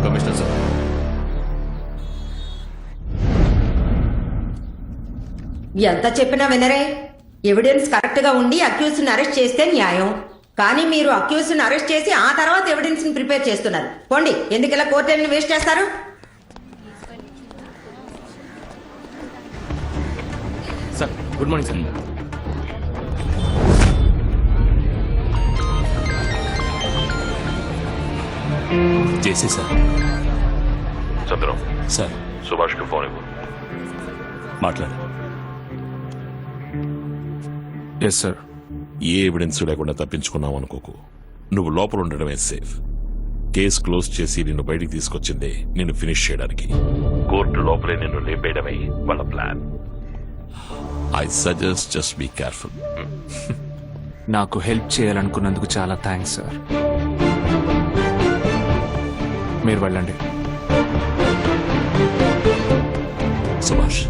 Commissioner sir. ఎంత చెప్పినా వినరే. Evidence correct గా ఉండి అక్యూజ్ ని అరెస్ట్ చేస్తే న్యాయం. కానీ మీరు అక్యూజ్ ని అరెస్ట్ చేసి ఆ తర్వాత ఎవిడెన్స్ ని ప్రిపేర్ చేస్తున్నారు. పోండి, ఎందుకలా కోర్టు వేస్ట్ చేస్తారు? Sir good morning sir. JC sir. Chandram sir. సుభాష్కి ఫోన్ ఇవ్వు. మాట్లాడు. Yes sir. ఏ ఎవిడెన్స్ లేకుండా తప్పించుకున్నావు అనుకోకు. నువ్వు లోపల ఉండడమే సేఫ్. కేసు క్లోజ్ చేసి నిన్ను బయటికి తీసుకొచ్చిందే నిన్ను ఫినిష్ చేయడానికి. కోర్టు లోపలే నిన్ను లేపేయడమే వాళ్ళ plan. I suggest just be careful. నాకు హెల్ప్ చేయాలనుకున్నందుకు చాలా థ్యాంక్స్ సార్. మీరు వెళ్ళండి. సుభాష్,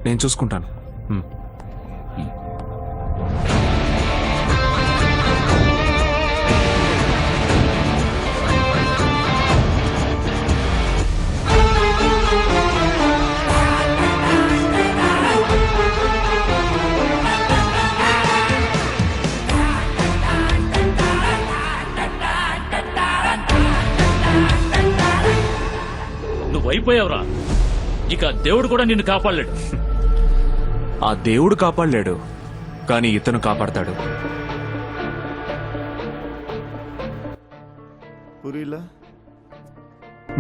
నేను చూసుకుంటాను. అయిపోయావురా. ఇక దేవుడు కూడా నిన్ను కాపాడలేడు. ఆ దేవుడు కాపాడలేడు, కానీ ఇతను కాపాడతాడు.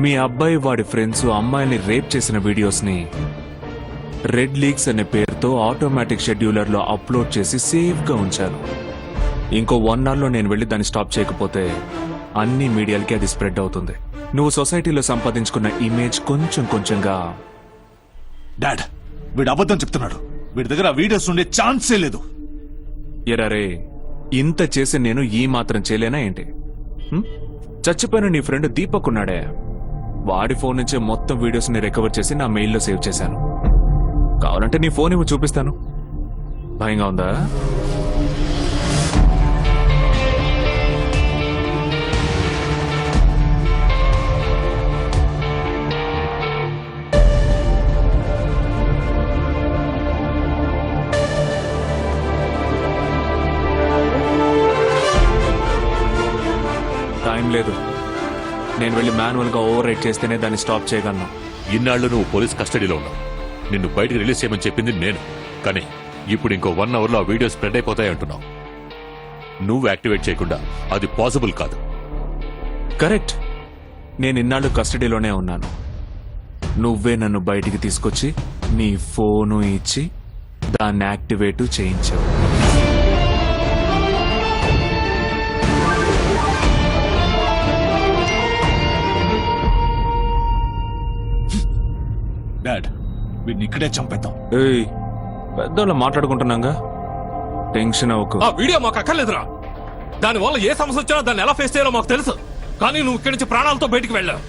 మీ అబ్బాయి వాడి ఫ్రెండ్స్ అమ్మాయిని రేప్ చేసిన వీడియోస్ ని రెడ్ లీక్స్ అనే పేరుతో ఆటోమేటిక్ షెడ్యూలర్ లో అప్లోడ్ చేసి సేఫ్ గా ఉంచాను. ఇంకో 1 hour లో నేను వెళ్లి దాన్ని స్టాప్ చేయకపోతే అన్ని మీడియాలకి అది స్ప్రెడ్ అవుతుంది. నువ్వు సొసైటీలో సంపాదించుకున్న ఇమేజ్ కొంచెం కొంచెంగా. డాడ్, వీడు అబద్ధం చెప్తున్నాడు. వీడి దగ్గర వీడియోస్ ఉండే ఛాన్సే లేదు. ఎరారే, ఇంత చేసి నేను ఈ మాత్రం చేయలేనా ఏంటి? చచ్చిపోయిన నీ ఫ్రెండ్ దీపక్ ఉన్నాడే, వాడి ఫోన్ నుంచి మొత్తం వీడియోస్ ని రికవర్ చేసి నా మెయిల్లో సేవ్ చేశాను. కావాలంటే నీ ఫోన్ ఇవ్వు, చూపిస్తాను. భయంగా ఉందా? టైం లేదు. నేను వెళ్ళి మాన్యువల్ గా ఓవర్ రైట్ చేస్తేనే దాన్ని స్టాప్ చేయగలను. ఇన్నాళ్ళు నువ్వు పోలీస్ కస్టడీలో ఉన్నావు. నిన్ను బయటకు రిలీజ్ చేయమని చెప్పింది నేను. కానీ ఇప్పుడు ఇంకో 1 hour లో ఆ వీడియో స్ప్రెడ్ అయిపోతాయి అంటున్నావు. నువ్వు యాక్టివేట్ చేయకుండా అది పాసిబుల్ కాదు. కరెక్ట్. నేను ఇన్నాళ్ళు కస్టడీలోనే ఉన్నాను. నువ్వే నన్ను బయటికి తీసుకొచ్చి నీ ఫోను ఇచ్చి దాన్ని యాక్టివేట్ చేయించావు. డాడ్, వీడిని ఇక్కడే చంపేద్దాం. ఏయ్, పెద్దోళ్ళ మాట్లాడుకుంటున్నాగా, టెన్షన్ అవ్వకు. ఆ వీడియో మాకు అక్కర్లేదురా. దానివల్ల ఏ సమస్య వచ్చినా దాన్ని ఎలా ఫేస్ చేయాలో మాకు తెలుసు. కానీ నువ్వు ఇక్కడి నుంచి ప్రాణాలతో బయటికి వెళ్ళావు.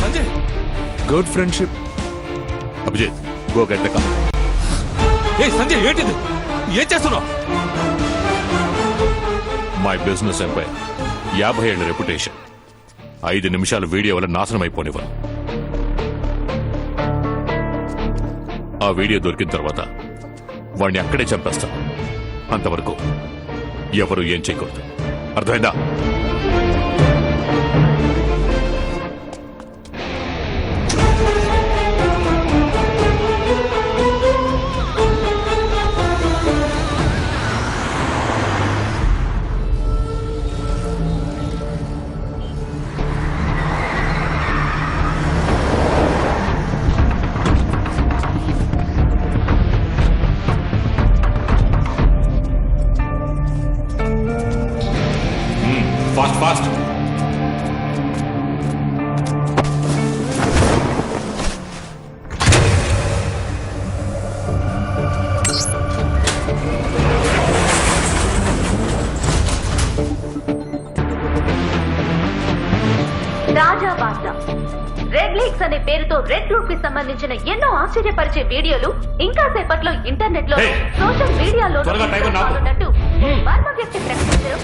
Sanjay, good friendship. Abhijit, go get the car. Sanjay, ఏంటిది? ఏం చేస్తున్నావు? మై బిజినెస్ ఎంపైర్, 50 ఏళ్ల రెప్యుటేషన్, 5 నిమిషాల వీడియో వల్ల నాశనం అయిపోనివ్వను. ఆ వీడియో దొరికిన తర్వాత వాడిని అక్కడే చంపేస్తాను. అంతవరకు ఎవరు ఏం చేయకూడదు. అర్థమైందా? Fast fast. తాజా వార్త. రెడ్ లీక్స్ అనే పేరుతో రెడ్ గ్రూప్ కి సంబంధించిన ఎన్నో ఆశ్చర్యపరిచే వీడియోలు ఇంకా సేపట్లో ఇంటర్నెట్ లో సోషల్ మీడియాలో మర్మ వ్యక్తి ప్రకటించడం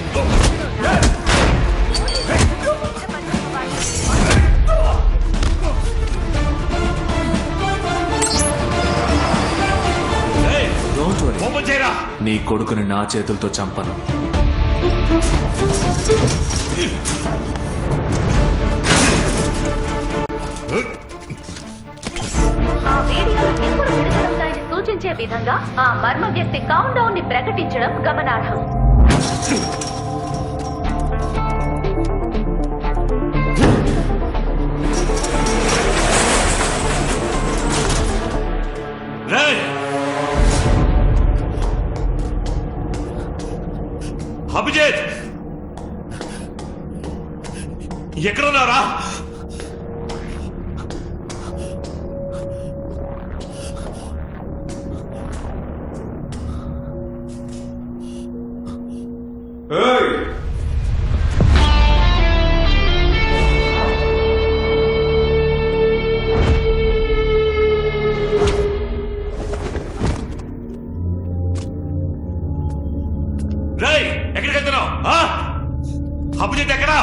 డోంట్ వరీ, ఓపెన్ చేయరా. నీ కొడుకుని నా చేతులతో చంపను. ఆ వీడియో ఎప్పుడు విడుదలవుతాయని సూచించే విధంగా ఆ మర్మ వ్యక్తి కౌంట్ డౌన్ ని ప్రకటించడం గమనార్హం. రేయ్! అభిజిత్ ఎక్కడున్నారా? రేయ్, ఎక్కడికి వెళ్తున్నావు? అభిజిత్ ఎక్కడా?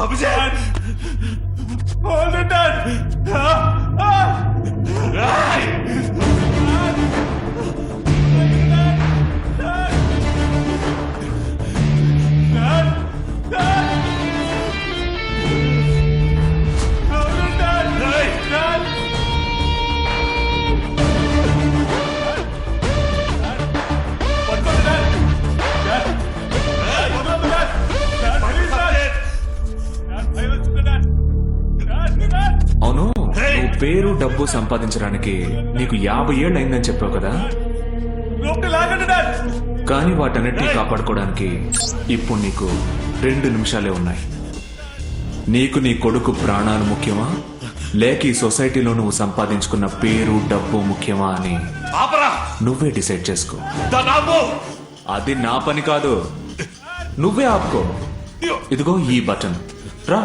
అభిజిత్! రేయ్! అవును, నువ్వు పేరు డబ్బు సంపాదించడానికి నీకు 50 ఏళ్ళు అయిందని చెప్పావు కదా, కానీ వాటన్నిటిని కాపాడుకోవడానికి ఇప్పుడు నీకు 2 నిమిషాలే ఉన్నాయి. నీకు నీ కొడుకు ప్రాణాలు ముఖ్యమా, లేక ఈ సొసైటీలో నువ్వు సంపాదించుకున్న పేరు డబ్బు ముఖ్యమా అని ఆపరా! నువ్వే డిసైడ్ చేసుకో. దాన్ని ఆపు! అది నా పని కాదు, నువ్వే ఆపుకో. ఇదిగో ఈ బటన్, రా.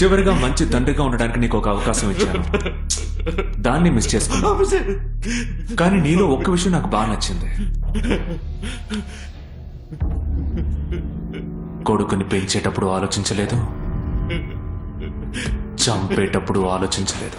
చివరిగా మంచి తండ్రిగా ఉండడానికి నీకు ఒక అవకాశం ఇచ్చాను. దాన్ని మిస్ చేసుకున్నా. కానీ నీలో ఒక్క విషయం నాకు బాగా నచ్చింది. కొడుకుని పెంచేటప్పుడు ఆలోచించలేదు, చంపేటప్పుడు ఆలోచించలేదు.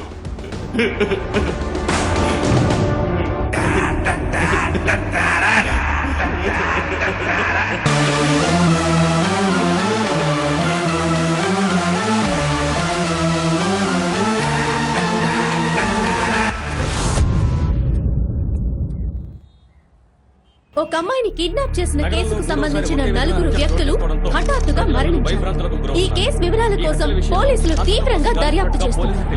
ఒక అమ్మాయిని కిడ్నాప్ చేసిన కేసుకు సంబంధించిన 4 వ్యక్తులు హఠాత్తుగా మరణించారు. ఈ కేసు వివరాల కోసం పోలీసులు తీవ్రంగా దర్యాప్తు చేస్తున్నారు.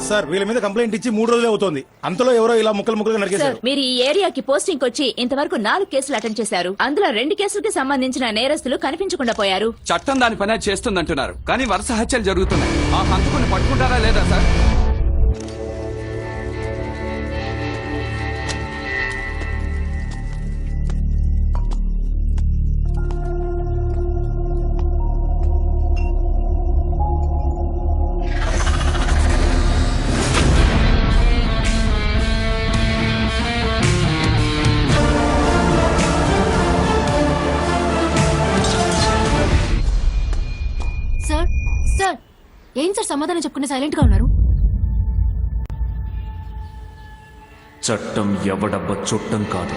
సార్ వీళ్ళ మీద కంప్లైంట్ ఇచ్చి 3 రోజులే అవుతోంది. అంతలో ఎవరో ఇలా ముక్కలుగా నరికేశారు. మీరు ఈ ఏరియాకి పోస్టింగ్ వచ్చి ఇంతవరకు 4 కేసులు అటెండ్ చేశారు. అందులో 2 కేసులకి సంబంధించిన నేరస్తులు కనిపించకుండా పోయారు. చట్టం దాని పని చేస్తుందంటున్నారు, కానీ వరుస హత్యలు జరుగుతున్నాయి. ఆ హంతకుని పట్టుకుంటారా లేదా సార్? సార్ సార్ ఏం సార్ సమాధానం చెప్పుకుని సైలెంట్ గా ఉన్నారు? చట్టం ఎవడబ్బ చుట్టం కాదు.